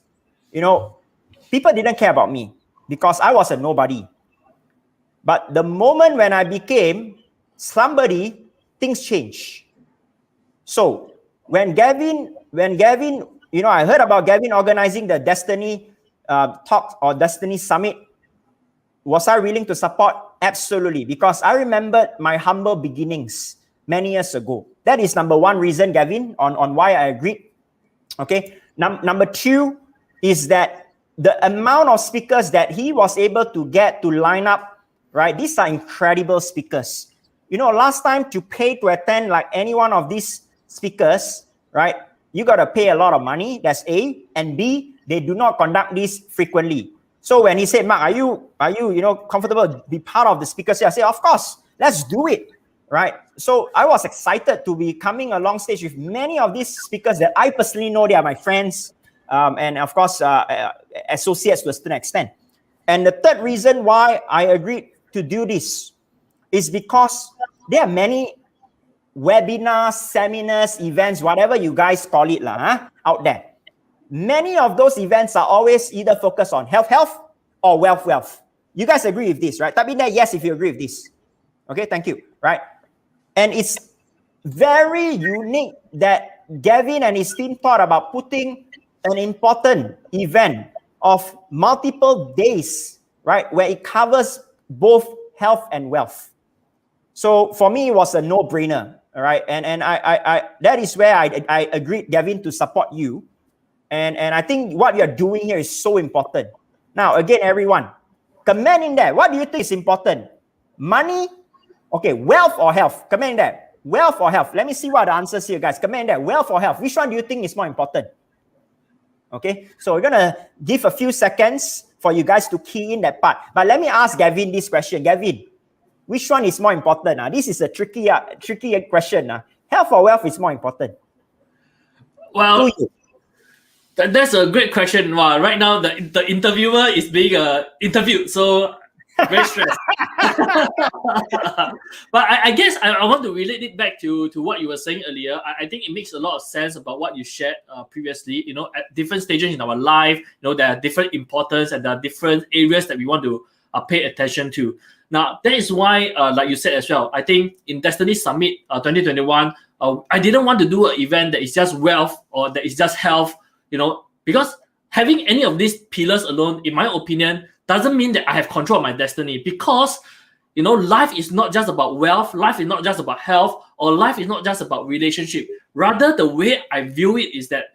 people didn't care about me because I was a nobody. But the moment when I became somebody, things changed. So when Gavin, I heard about Gavin organizing the Destiny Talk or Destiny Summit, was I willing to support? Absolutely, because I remembered my humble beginnings many years ago. That is number one reason, Gavin, on why I agreed. Okay. Number two is that the amount of speakers that he was able to get to line up, right? These are incredible speakers. Last time to pay to attend like any one of these speakers, right? You got to pay a lot of money. That's A. And B, they do not conduct this frequently. So when he said, Mark, are you comfortable to be part of the speakers? I said, of course, let's do it. right? So I was excited to be coming along stage with many of these speakers that I personally know. They are my friends, and of course, associates to a certain extent. And the third reason why I agreed to do this is because there are many webinars, seminars, events, whatever you guys call it out there. Many of those events are always either focused on health or wealth. You guys agree with this, right? Type in there yes if you agree with this. Okay, thank you, right? And it's very unique that Gavin and his team thought about putting an important event of multiple days, right, where it covers both health and wealth. So for me, it was a no-brainer, all right? And I that is where I agreed, Gavin, to support you. And I think what you're doing here is so important. Now, again, everyone, comment in there. What do you think is important? Money? Okay, wealth or health? Comment in there. Wealth or health? Let me see what the answers here, guys. Comment in there. Wealth or health? Which one do you think is more important? Okay, so we're going to give a few seconds for you guys to key in that part. But let me ask Gavin this question. Gavin, which one is more important? This is a tricky question. Health or wealth is more important? Well, that's a great question. Wow, right now, the interviewer is being interviewed, so very stressed. But I guess I want to relate it back to what you were saying earlier. I think it makes a lot of sense about what you shared previously. You know, at different stages in our life, you know, there are different importance and there are different areas that we want to pay attention to. Now, that is why, like you said as well, I think in Destiny Summit 2021, I didn't want to do an event that is just wealth or that is just health, you know, because having any of these pillars alone, in my opinion, doesn't mean that I have control of my destiny, because, you know, life is not just about wealth, life is not just about health, or life is not just about relationship. Rather, the way I view it is that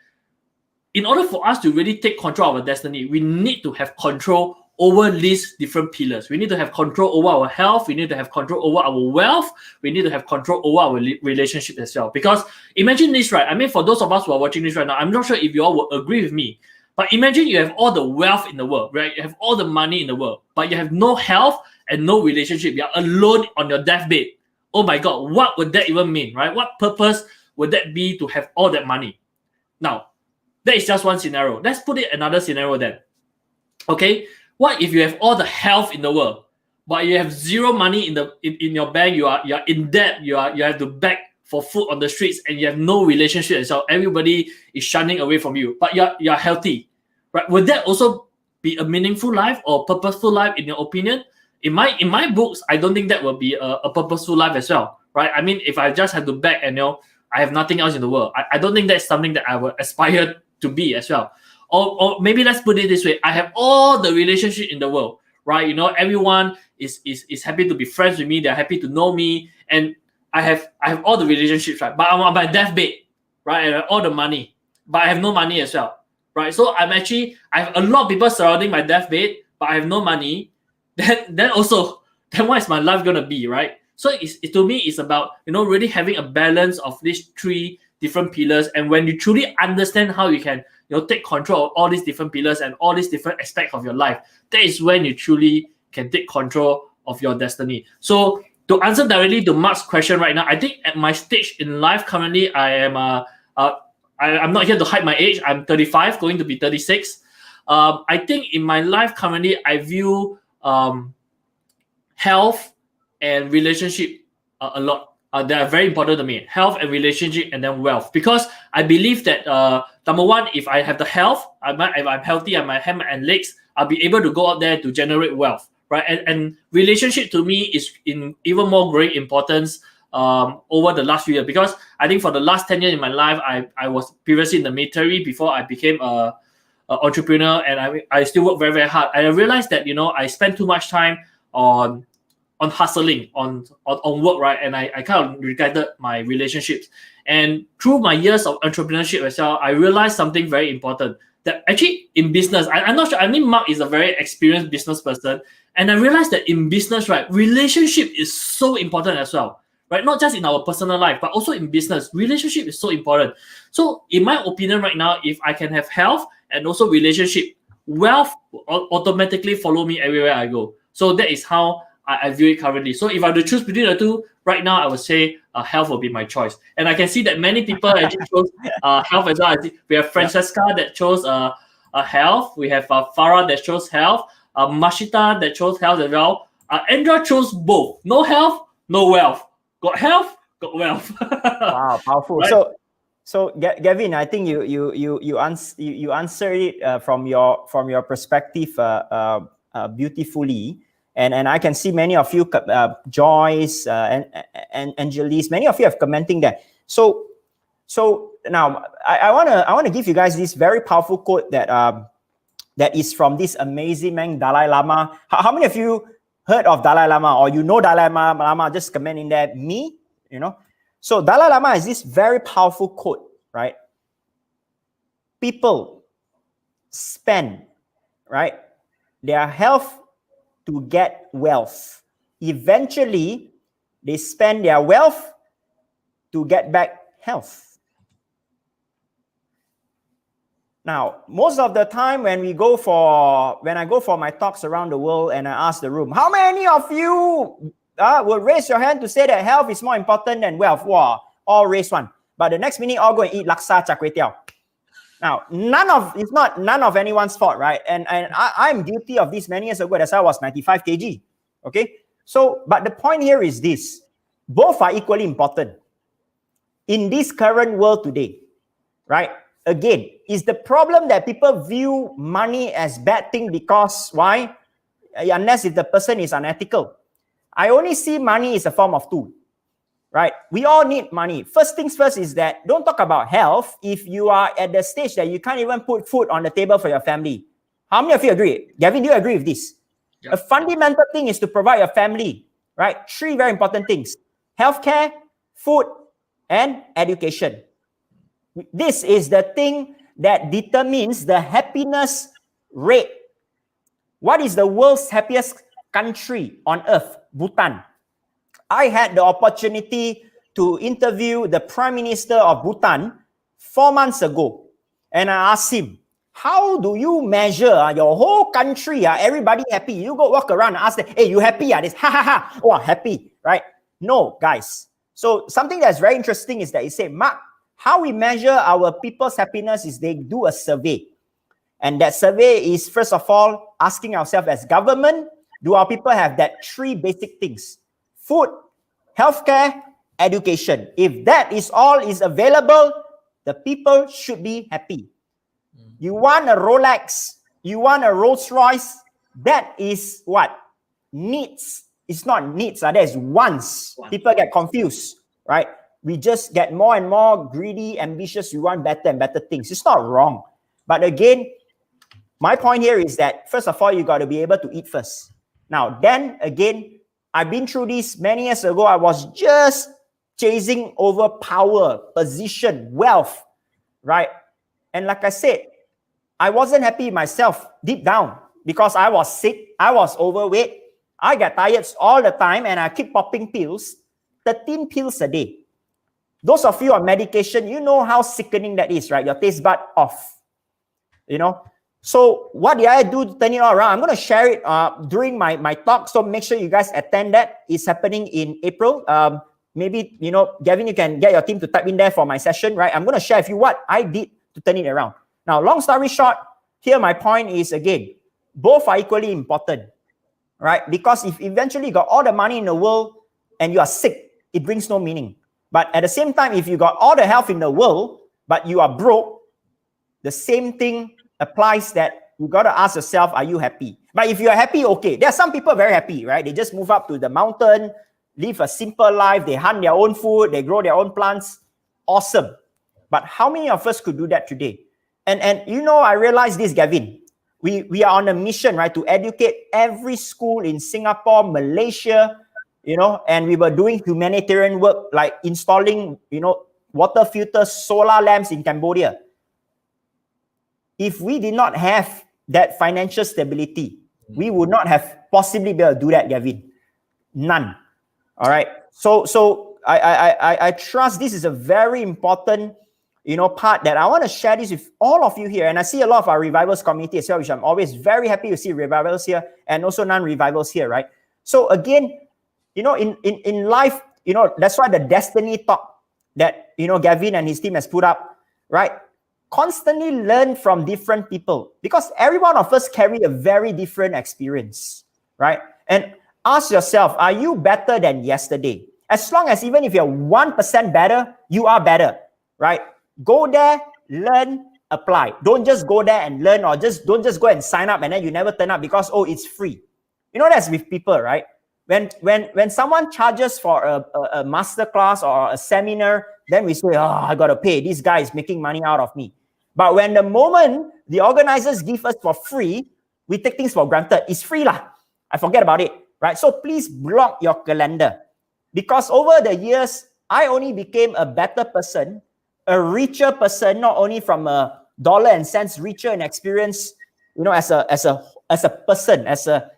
in order for us to really take control of our destiny, we need to have control over these different pillars. We need to have control over our health. We need to have control over our wealth. We need to have control over our relationship as well. Because imagine this, right? I mean, for those of us who are watching this right now, I'm not sure if you all will agree with me, but imagine you have all the wealth in the world, right? You have all the money in the world, but you have no health and no relationship. You're alone on your deathbed. Oh my God, what would that even mean, right? What purpose would that be to have all that money? Now, that is just one scenario. Let's put it another scenario then. Okay, what if you have all the health in the world, but you have zero money in your bank? You are in debt. You have to beg for food on the streets, and you have no relationship. So everybody is shunning away from you, but you're healthy, right? Would that also be a meaningful life or purposeful life in your opinion? In my books, I don't think that will be a purposeful life as well, right? I mean, if I just have to beg and I have nothing else in the world, I don't think that's something that I would aspire to be as well. Or maybe let's put it this way: I have all the relationship in the world, right? You know, everyone is happy to be friends with me. They're happy to know me, and I have all the relationships, right? But I'm on my deathbed, right? And all the money, but I have no money as well, right? So I have a lot of people surrounding my deathbed, but I have no money. Then what is my life gonna be, right? So to me, it's about, you know, really having a balance of these three different pillars. And when you truly understand how you can, you know, take control of all these different pillars and all these different aspects of your life, that is when you truly can take control of your destiny. So to answer directly to Mark's question right now, I think at my stage in life currently, I am I'm not here to hide my age. I'm 35, going to be 36. I think in my life currently, I view health and relationship a lot. They are very important to me. Health and relationship, and then wealth. Because I believe that number one, if I have the health, if I'm healthy, I might have my legs, I'll be able to go out there to generate wealth, right? And relationship to me is in even more great importance over the last few years. Because I think for the last 10 years in my life, I was previously in the military before I became an entrepreneur, and I still work very, very hard. And I realized that, you know, I spend too much time on hustling, on work, right? And I kind of neglected my relationships. And through my years of entrepreneurship as well, I realized something very important, that actually in business, I'm not sure, I mean, Mark is a very experienced business person, and I realized that in business, right, relationship is so important as well, right? Not just in our personal life, but also in business, relationship is so important. So in my opinion right now, if I can have health and also relationship, wealth will automatically follow me everywhere I go. So that is how I view it currently. So if I have to choose between the two, right now I would say health will be my choice. And I can see that many people actually chose health as well. We have Francesca that chose health. We have Farah that chose health. Mashita that chose health as well. Andra chose both. No health, no wealth. Got health, got wealth. Wow, powerful. Right? So Gavin, I think you answered it from your perspective beautifully, and I can see many of you, Joyce and Angelis, many of you have commenting there. So now I wanna give you guys this very powerful quote that is from this amazing man Dalai Lama. How many of you heard of Dalai Lama, or you know Dalai Lama? Just comment in there. Me, So Dalai Lama has this very powerful quote, right? People spend, right, their health to get wealth. Eventually, they spend their wealth to get back health. Now, most of the time when I go for my talks around the world and I ask the room, how many of you will raise your hand to say that health is more important than wealth? Wow, all raise one. But the next minute, all go and eat laksa char kway teow. Now, it's not none of anyone's fault, right? And I'm guilty of this many years ago. That's why I was 95 kg. Okay? So, but the point here is this. Both are equally important. In this current world today, right? Again, is the problem that people view money as bad thing because why? Unless if the person is unethical. I only see money as a form of tool, right? We all need money. First things first is that don't talk about health if you are at the stage that you can't even put food on the table for your family. How many of you agree? Gavin, do you agree with this? Yeah. A fundamental thing is to provide your family, right? 3 very important things: healthcare, food, and education. This is the thing that determines the happiness rate. What is the world's happiest country on earth? Bhutan. I had the opportunity to interview the Prime Minister of Bhutan 4 months ago. And I asked him, how do you measure your whole country? Everybody happy? You go walk around and ask them, hey, you happy? This, ha ha ha. Oh, happy, right? No, guys. So something that's very interesting is that he said, Mark, how we measure our people's happiness is they do a survey. And that survey is, first of all, asking ourselves as government, do our people have that 3 basic things? Food, healthcare, education. If that is all is available, the people should be happy. You want a Rolex, you want a Rolls Royce, that is what? Needs. It's not needs, that is wants. People get confused, right? We just get more and more greedy, ambitious. We want better and better things. It's not wrong. But again, my point here is that, first of all, you got to be able to eat first. Now, then again, I've been through this many years ago. I was just chasing over power, position, wealth, right? And like I said, I wasn't happy myself deep down because I was sick. I was overweight. I get tired all the time and I keep popping pills, 13 pills a day. Those of you on medication, you know how sickening that is, right? Your taste bud off, So what did I do to turn it all around? I'm going to share it during my talk. So make sure you guys attend that. It's happening in April. Maybe, Gavin, you can get your team to type in there for my session, right? I'm going to share with you what I did to turn it around. Now, long story short, here my point is, again, both are equally important, right? Because if eventually you got all the money in the world and you are sick, it brings no meaning. But at the same time, if you got all the health in the world, but you are broke, the same thing applies that you got to ask yourself, are you happy? But if you're happy, okay. There are some people very happy, right? They just move up to the mountain, live a simple life. They hunt their own food. They grow their own plants. Awesome. But how many of us could do that today? And I realized this, Gavin. We are on a mission, right, to educate every school in Singapore, Malaysia, and we were doing humanitarian work like installing, water filters, solar lamps in Cambodia. If we did not have that financial stability, we would not have possibly been able to do that, Gavin. None. All right. So I trust this is a very important, part that I want to share this with all of you here. And I see a lot of our revivals community as well, which I'm always very happy to see revivals here and also non-revivals here, right? So again, in life, that's why the destiny talk that, Gavin and his team has put up, right? Constantly learn from different people, because every one of us carry a very different experience, right? And ask yourself, are you better than yesterday? As long as even if you're 1% better, you are better, right? Go there, learn, apply. Don't just go there and learn, or don't just go and sign up and then you never turn up because, it's free. That's with people, right? When someone charges for a master class or a seminar, then we say, I got to pay. This guy is making money out of me. But when the moment the organizers give us for free, we take things for granted. It's free lah. I forget about it, right? So please block your calendar, because over the years, I only became a better person, a richer person, not only from a dollar and cents richer in experience, as a person, as a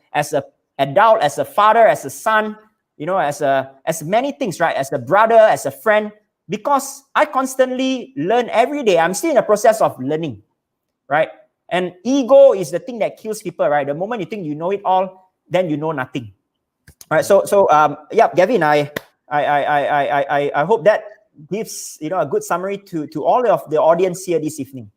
adult, as a father, as a son, as many things, right? As a brother, as a friend, because I constantly learn every day. I'm still in the process of learning, right? And ego is the thing that kills people, right? The moment you think you know it all, then you know nothing. All right. So Gavin, I hope that gives a good summary to all of the audience here this evening.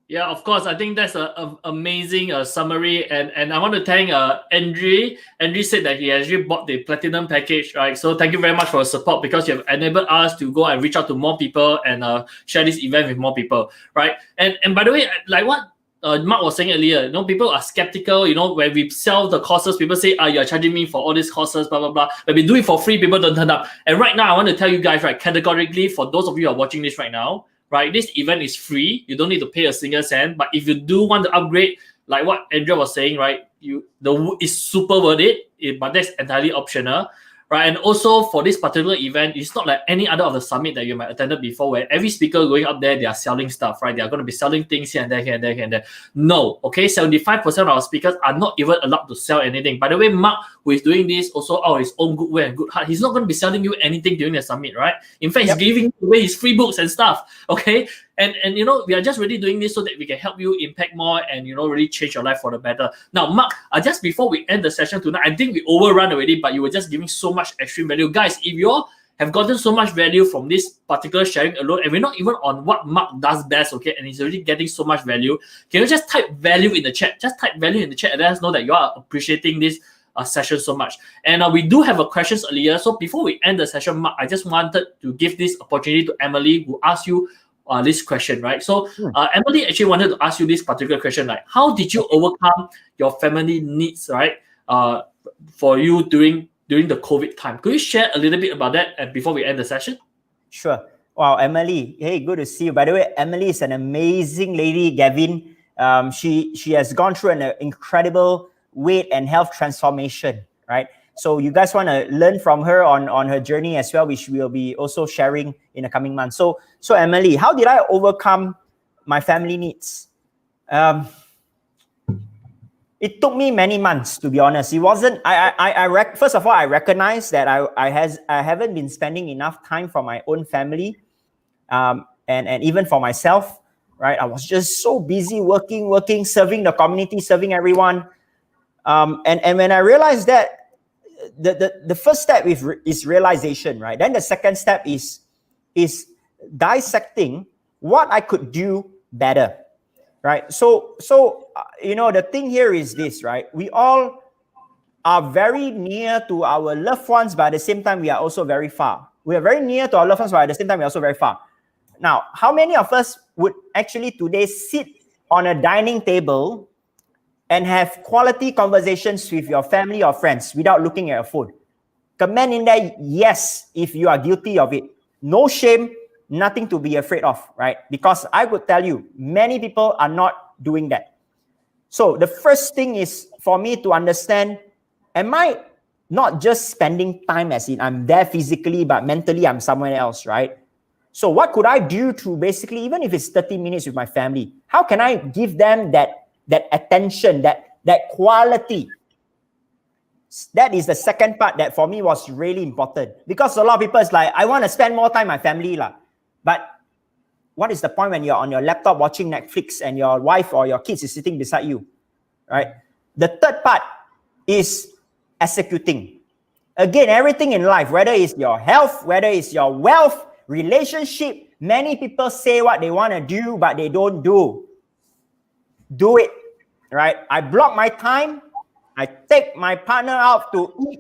Yeah, of course. I think that's an amazing summary, and I want to thank Andre. Andre said that he actually bought the platinum package, right? So thank you very much for your support, because you have enabled us to go and reach out to more people and share this event with more people, right? And by the way, like what Mark was saying earlier, people are skeptical. When we sell the courses, people say, you're charging me for all these courses, blah blah blah. When we do it for free, people don't turn up. And right now, I want to tell you guys, right, categorically, for those of you who are watching this right now, right, this event is free. You don't need to pay a single cent. But if you do want to upgrade, like what Andrea was saying, right, it's super worth it, but that's entirely optional, right? And also for this particular event, it's not like any other of the summit that you might attended before, where every speaker going up there, they are selling stuff, right? They are going to be selling things here and there, here and there, here and there. No, okay, 75% of our speakers are not even allowed to sell anything. By the way, Mark, who is doing this also out of his own good will and good heart, he's not going to be selling you anything during the summit, right? In fact, he's giving away his free books and stuff, okay? And we are just really doing this so that we can help you impact more and really change your life for the better. Now, Mark, just before we end the session tonight, I think we overrun already, but you were just giving so much extreme value. Guys, if you all have gotten so much value from this particular sharing alone, and we're not even on what Mark does best, okay, and he's already getting so much value, can you just type value in the chat? Just type value in the chat and let us know that you are appreciating this session so much. And we do have a questions earlier. So before we end the session, Mark, I just wanted to give this opportunity to Emily, who asked you this question, right? So Emily actually wanted to ask you this particular question, like, how did you overcome your family needs, right, for you during the COVID time? Could you share a little bit about that before we end the session? Sure. Wow, Emily. Hey, good to see you. By the way, Emily is an amazing lady, Gavin. She has gone through an incredible weight and health transformation, right? So you guys want to learn from her on her journey as well, which we'll be also sharing in the coming months. So Emily, how did I overcome my family needs? It took me many months, to be honest. It wasn't. First of all, I recognize that I haven't been spending enough time for my own family, and even for myself. Right, I was just so busy working, serving the community, serving everyone. And when I realized that, the first step is realization, right? Then the second step is dissecting what I could do better, right? So the thing here is this, right? We all are very near to our loved ones, but at the same time, we are also very far. We are very near to our loved ones, but at the same time, we are also very far. Now, how many of us would actually today sit on a dining table and have quality conversations with your family or friends without looking at your phone? Comment in there, yes, if you are guilty of it. No shame, nothing to be afraid of, right? Because I would tell you, many people are not doing that. So the first thing is for me to understand, am I not just spending time as in I'm there physically, but mentally I'm somewhere else, right? So what could I do to basically, even if it's 30 minutes with my family, how can I give them that attention, that quality? That is the second part that for me was really important, because a lot of people is like, I want to spend more time with my family lah. But what is the point when you're on your laptop watching Netflix and your wife or your kids is sitting beside you, right? The third part is, executing. Again, everything in life, whether it's your health, whether it's your wealth, relationship, many people say what they want to do, but they don't do. Do it, right? I block my time. I take my partner out to eat,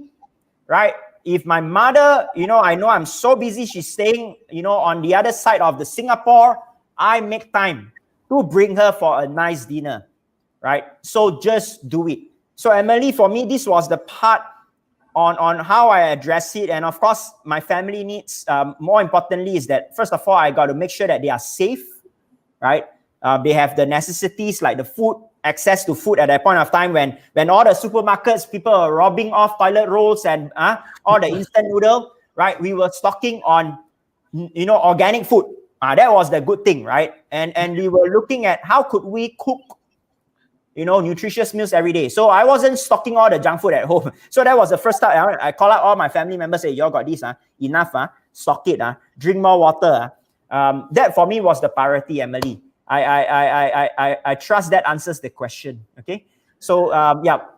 right? If my mother, I know I'm so busy, she's staying, on the other side of the Singapore, I make time to bring her for a nice dinner, right? So just do it. So Emily, for me, this was the part on how I address it. And of course, my family needs, more importantly, is that, first of all, I got to make sure that they are safe, right? They have the necessities like the food, access to food at that point of time when all the supermarkets, people are robbing off toilet rolls and all the instant noodle, right? We were stocking on, organic food. That was the good thing, right? And we were looking at how could we cook, nutritious meals every day. So I wasn't stocking all the junk food at home. So that was the first time I call out all my family members, say, y'all got this, enough, stock it, drink more water. That for me was the priority, Emily. I trust that answers the question. Okay. So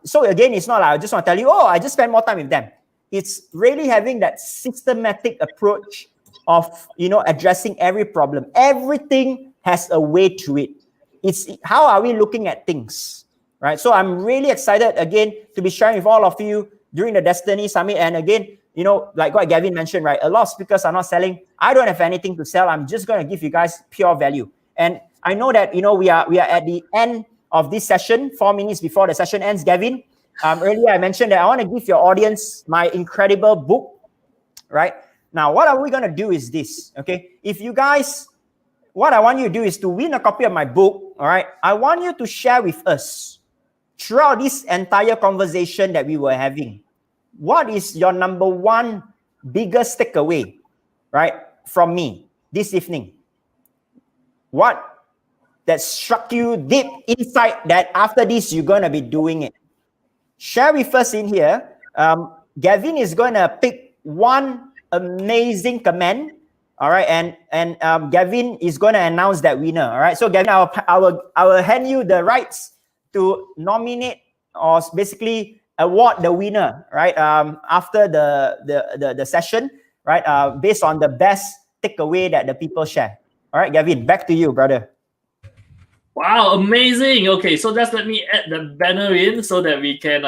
So again, it's not like I just want to tell you, I just spend more time with them. It's really having that systematic approach of addressing every problem. Everything has a way to it. It's how are we looking at things, right? So I'm really excited again to be sharing with all of you during the Destiny Summit. And again, like what Gavin mentioned, right? A lot of speakers are not selling. I don't have anything to sell. I'm just going to give you guys pure value. And I know that, we are at the end of this session, 4 minutes before the session ends. Gavin, earlier I mentioned that I want to give your audience my incredible book, right? Now, what are we going to do is this, okay? If you guys, what I want you to do is to win a copy of my book, all right? I want you to share with us throughout this entire conversation that we were having. What is your number one biggest takeaway, right, from me this evening? What that struck you deep inside that after this, you're going to be doing it? Share with us in here. Gavin is going to pick one amazing comment, all right? And Gavin is going to announce that winner, all right? So Gavin, I will hand you the rights to nominate or basically award the winner, right? After the session, right? Based on the best takeaway that the people share. All right, Gavin, back to you, brother. Wow, amazing. Okay, so just let me add the banner in so that we can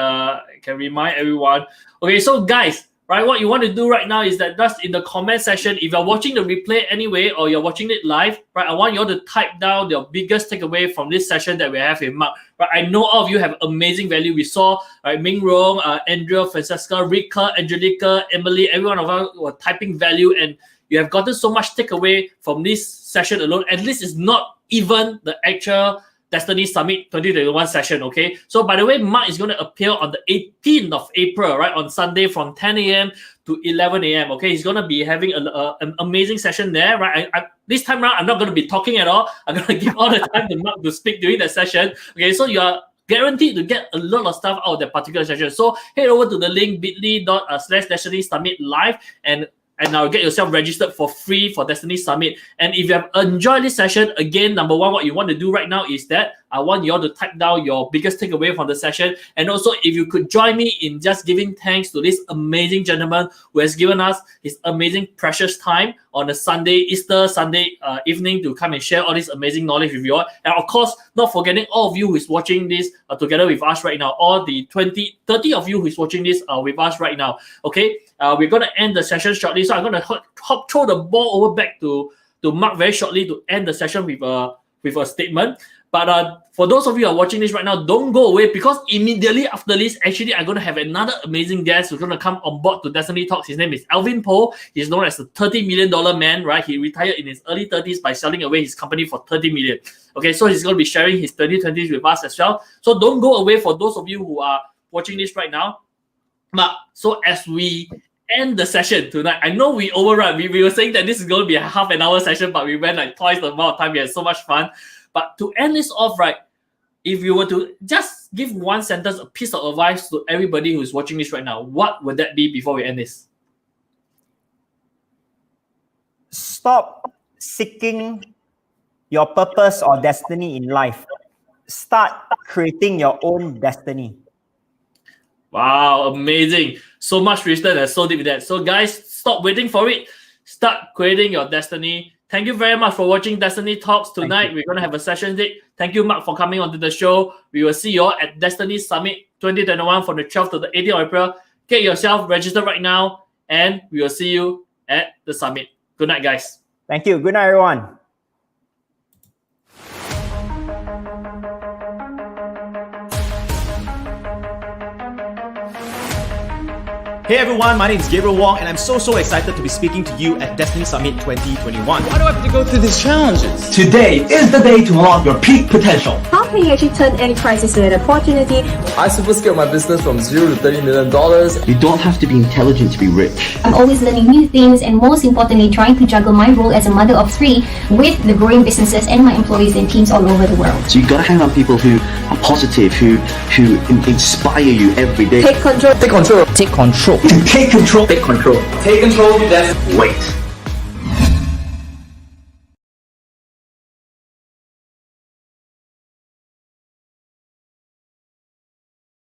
remind everyone. Okay, so guys, right, what you want to do right now is that just in the comment section, if you're watching the replay anyway or you're watching it live, right, I want you all to type down your biggest takeaway from this session that we have with Mark. Right, I know all of you have amazing value. We saw, right, Ming Rong, Andrea, Francesca, Rika, Angelica, Emily, every one of us were typing value, and you have gotten so much takeaway from this session alone. At least it's not even the actual Destiny Summit 2021 session, okay? So by the way, Mark is going to appear on the 18th of April, right? On Sunday from 10 a.m. to 11 a.m., okay? He's going to be having an amazing session there, right? This time around, I'm not going to be talking at all. I'm going to give all the time to Mark to speak during the session, okay? So you are guaranteed to get a lot of stuff out of that particular session. So head over to the link bit.ly/Destiny Summit Live and now get yourself registered for free for Destiny Summit. And if you have enjoyed this session, again, number one, what you want to do right now is that I want you all to type down your biggest takeaway from the session. And also, if you could join me in just giving thanks to this amazing gentleman who has given us his amazing precious time on a Easter Sunday evening to come and share all this amazing knowledge with you all. And of course, not forgetting all of you who is watching this together with us right now, all the 30 of you who is watching this with us right now. Okay, we're going to end the session shortly. So I'm going to throw the ball over back to Mark very shortly to end the session with a statement. But for those of you who are watching this right now, don't go away, because immediately after this, actually, I'm going to have another amazing guest who's going to come on board to Destiny Talks. His name is Alvin Poe. He's known as the $30 million man, right? He retired in his early 30s by selling away his company for $30 million. Okay, so he's going to be sharing his 2020s with us as well. So don't go away for those of you who are watching this right now. But so as we end the session tonight, I know we overrun. We were saying that this is going to be a half an hour session, but we went like twice the amount of time. We had so much fun. But to end this off, right, if you were to just give one sentence, a piece of advice to everybody who is watching this right now, what would that be before we end this? Stop seeking your purpose or destiny in life. Start creating your own destiny. Wow, amazing. So much wisdom and so deep with that. So guys, stop waiting for it. Start creating your destiny. Thank you very much for watching Destiny Talks tonight. We're going to have a session date. Thank you, Mark, for coming onto the show. We will see you all at Destiny Summit 2021 from the 12th to the 18th of April. Get yourself registered right now, and we will see you at the summit. Good night, guys. Thank you. Good night, everyone. Hey everyone, my name is Gabriel Wong and I'm so excited to be speaking to you at Destiny Summit 2021. Why do I have to go through these challenges? Today is the day to unlock your peak potential. How can you actually turn any crisis into an opportunity? I super scaled my business from $0 to $30 million. You don't have to be intelligent to be rich. I'm always learning new things and most importantly trying to juggle my role as a mother of 3 with the growing businesses and my employees and teams all over the world. So you gotta hang around people who are positive, who inspire you every day. Take control. Take control. Take control. Take control. Take control of your destiny. Wait.